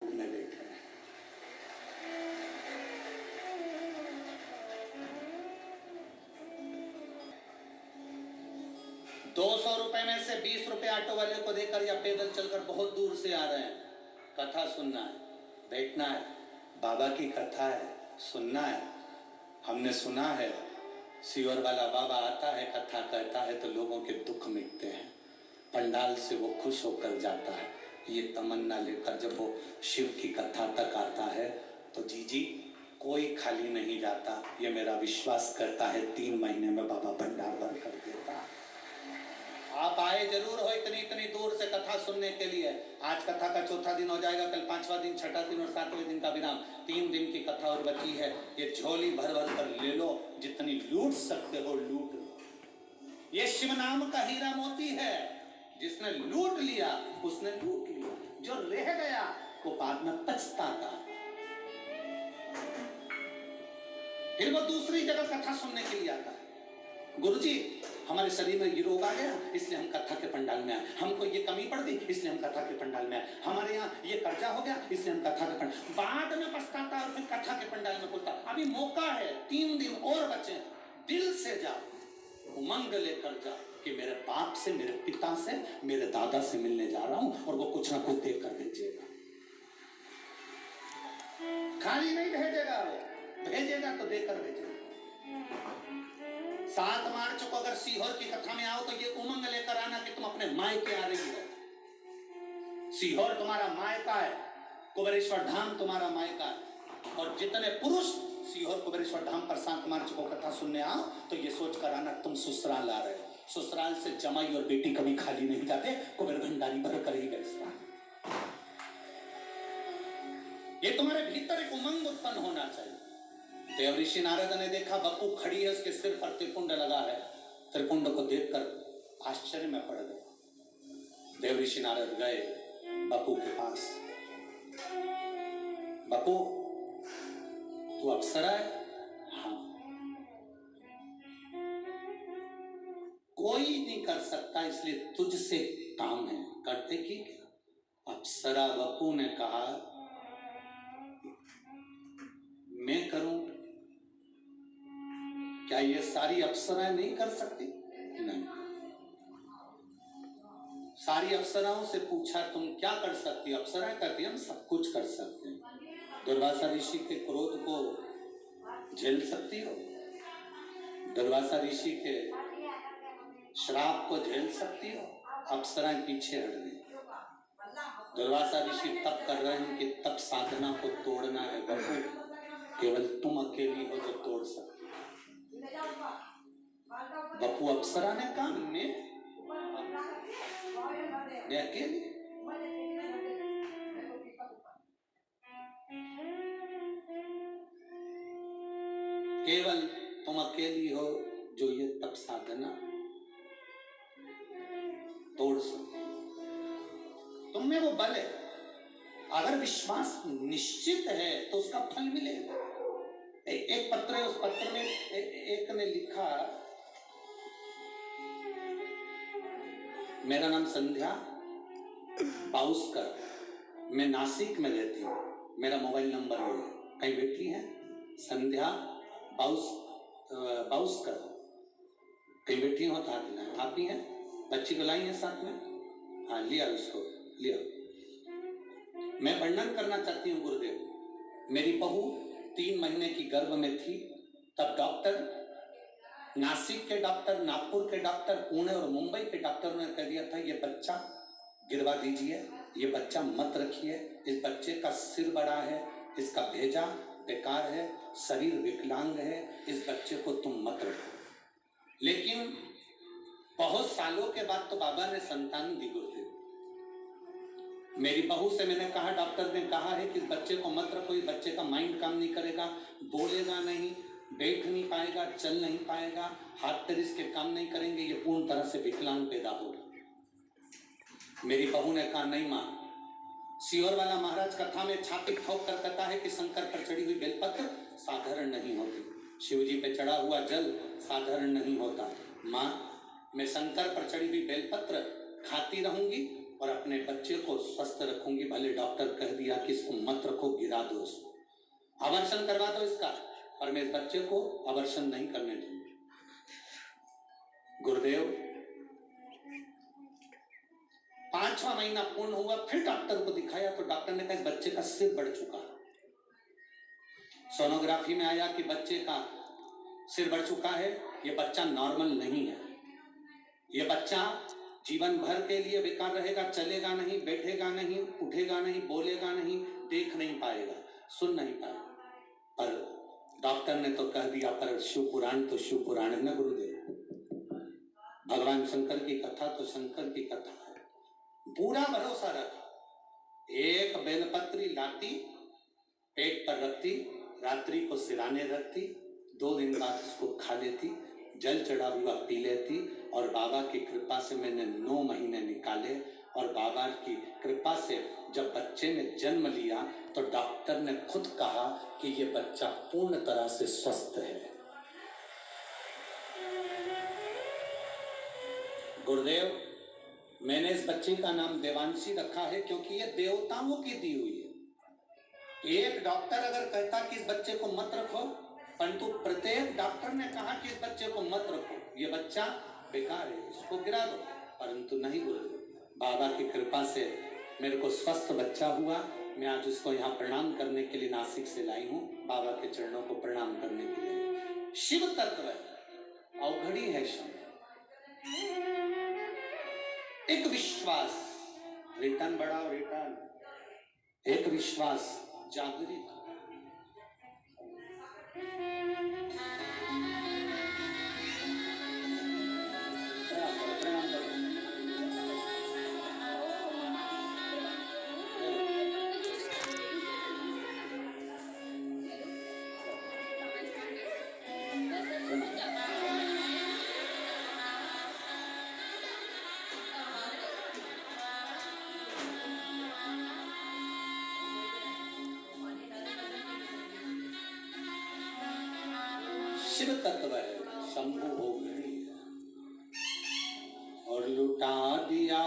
में बैठे हैं। 200 रुपए में से 20 रुपए ऑटो वाले को देकर या पैदल चलकर बहुत दूर से आ रहे हैं। कथा सुनना है, बैठना है, बाबा की कथा है, सुनना है। हमने सुना है सीवर वाला बाबा आता है, कथा कहता है तो लोगों के दुख मिटते हैं, पंडाल से वो खुश होकर जाता है। ये तमन्ना लेकर जब वो शिव की कथा तक आता है तो जी कोई खाली नहीं जाता। ये मेरा विश्वास करता है 3 महीने में बाबा भंडार भर कर देता है। आप आए जरूर हो इतनी दूर से कथा सुनने के लिए। आज कथा का चौथा दिन हो जाएगा, कल 5वां दिन, 6वां दिन और 7वें दिन का विराम। 3 दिन की कथा और बची है। ये झोली भर भर कर ले लो, जितनी लूट सकते हो लूट लो। ये शिव नाम का हीरा मोती है, जिसने लूट लिया उसने लूट लिया, जो रह गया वो बाद में पछताता। फिर वो दूसरी जगह कथा सुनने के लिए आता है। गुरुजी हमारे शरीर में ये रोग आ गया इसलिए हम कथा के पंडाल में आए, हमको ये कमी पड़ गई इसलिए हम कथा के पंडाल में आए, हमारे यहाँ ये कर्जा हो गया इसलिए हम कथा के पंडाल। बाद में पछताता और फिर कथा के पंडाल में बोलता अभी मौका है, 3 दिन और बचे। दिल से जाओ, उमंग लेकर जाओ कि मेरे बाप से, मेरे पिता से, मेरे दादा से मिलने जा रहा हूं और वो कुछ ना कुछ देख कर भेजेगा। खाली नहीं भेजेगा, वो भेजेगा तो देकर भेजेगा। 7 मार्च को अगर सीहोर की कथा में आओ तो ये उमंग लेकर आना कि तुम अपने मायके आ रही हो। सीहोर तुम्हारा मायका है, कुबेरेश्वर धाम तुम्हारा मायका है। और जितने पुरुष सीहोर कुबेरेश्वर धाम पर 7 मार्च को कथा सुनने आओ तो ये सोच कर आना तुम ससुराल आ रहे हो। ससुराल से जमाई और बेटी कभी खाली नहीं जाते, कुबेर भंडारी भर कर ही गए। ये तुम्हारे भीतर एक उमंग उत्पन्न होना चाहिए। देव ऋषि नारद ने देखा बप्पू खड़ी है, उसके सिर पर त्रिपुंड लगा है। त्रिपुंड को देखकर आश्चर्य में पड़ गए। देव ऋषि नारद गए बप्पू के पास। बप्पू तू अप्सरा है? हाँ। कोई नहीं कर सकता इसलिए तुझसे काम है, करते की क्या? अप्सरा बप्पू ने कहा मैं करूं? क्या ये सारी अप्सराएं नहीं कर सकती? नहीं। सारी अप्सराओं से पूछा तुम क्या कर सकती? अप्सराएं कहती हम सब कुछ कर सकते हैं। दुर्वासा ऋषि के क्रोध को झेल सकती हो? दुर्वासा ऋषि के श्राप को झेल सकती हो? अप्सराएं पीछे हट गई। दुर्वासा ऋषि तप कर रहे हैं कि तप साधना को तोड़ना है। बप्पू केवल तुम अकेली हो जो तोड़ सकती। बप्पू अप्सरा ने कहा मैं अकेली। केवल तुम अकेली हो जो ये तप साधना तोड़ सकती। तुम में वो बल है, अगर विश्वास निश्चित है तो उसका फल मिलेगा। एक पत्र है, उस पत्र में एक ने लिखा मेरा नाम संध्या बाउस्कर, मैं नासिक में रहती हूँ, मेरा मोबाइल नंबर ये है। कहीं बैठी है संध्या बाउस्कर, कहीं बैठी हो तो आप ही हैं? बच्ची को लाई है साथ में? हाँ लिया, उसको लिया। मैं वर्णन करना चाहती हूँ गुरुदेव। मेरी बहू 3 महीने की गर्भ में थी, तब डॉक्टर, नासिक के डॉक्टर, नागपुर के डॉक्टर, पुणे और मुंबई के डॉक्टरों ने कह दिया था ये बच्चा गिरवा दीजिए, ये बच्चा मत रखिए, इस बच्चे का सिर बड़ा है, इसका भेजा बेकार है, शरीर विकलांग है, इस बच्चे को तुम मत रखो। लेकिन बहुत सालों के बाद तो बाबा ने संतान दी गुरुदेव। मेरी बहू से मैंने कहा, डॉक्टर ने कहा है कि इस बच्चे को मत रखो, इस बच्चे का माइंड काम नहीं करेगा, बोलेगा नहीं, बैठ नहीं पाएगा, चल नहीं पाएगा, हाथ पैर इसके काम नहीं करेंगे, ये पूर्ण तरह से विकलांग पैदा होगा। मेरी बहू ने कहा नहीं मां, सीहोर वाला महाराज कथा में छाती ठोक कर कहता है कि शंकर पर चढ़ी हुई बेलपत्र साधारण नहीं होती, शिव जी पे चढ़ा हुआ जल साधारण नहीं होता। मां मैं शंकर पर चढ़ी हुई बेलपत्र खाती रहूंगी और अपने बच्चे को स्वस्थ रखूंगी। भले डॉक्टर कह दिया कि इसको मत रखो, गिरा दो, उसको अबॉर्शन करवा दो इसका, पर मैं इस बच्चे को अबॉर्शन नहीं करने दूंगी। गुरुदेव 5वां महीना पूर्ण हुआ, फिर डॉक्टर को दिखाया तो डॉक्टर ने कहा इस बच्चे का सिर बढ़ चुका है। सोनोग्राफी में आया कि बच्चे का सिर बढ़ चुका है, ये बच्चा नॉर्मल नहीं है, ये बच्चा जीवन भर के लिए बेकार रहेगा, चलेगा नहीं, बैठेगा नहीं, उठेगा नहीं, बोलेगा नहीं, देख नहीं पाएगा, सुन नहीं पाएगा। पर डॉक्टर ने तो कह दिया, पर शिव पुराण तो शिव पुराण है ना गुरुदेव, भगवान शंकर की कथा तो शंकर की कथा है। पूरा भरोसा रखा, एक बेलपत्री लाती, पेट पर रखती, रात्रि को सिराने रखती, 2 दिन बाद उसको खा लेती, जल चढ़ा हुआ पी लेती, और बाबा की कृपा से मैंने 9 महीने निकाले। और बाबा की कृपा से जब बच्चे ने जन्म लिया तो डॉक्टर ने खुद कहा कि ये बच्चा पूर्ण तरह से स्वस्थ है। गुरुदेव, मैंने इस बच्चे का नाम देवांशी रखा है क्योंकि ये देवताओं की दी हुई है। एक डॉक्टर अगर कहता कि इस बच्चे को मत रखो, परंतु प्रत्येक डॉक्टर ने कहा कि इस बच्चे को मत रखो, ये बच्चा बेकार है, इसको गिरा दो, परंतु नहीं गुरुदेव, बाबा की कृपा से मेरे को स्वस्थ बच्चा हुआ। मैं आज उसको यहाँ प्रणाम करने के लिए नासिक से लाई हूँ, बाबा के चरणों को प्रणाम करने के लिए। शिव तत्व है, अवघड़ी है शब्द, एक विश्वास, रिटर्न बढ़ाओ, रिटर्न, एक विश्वास जागृत। शिव तत्व है, शंभु हो गई और लुटा दिया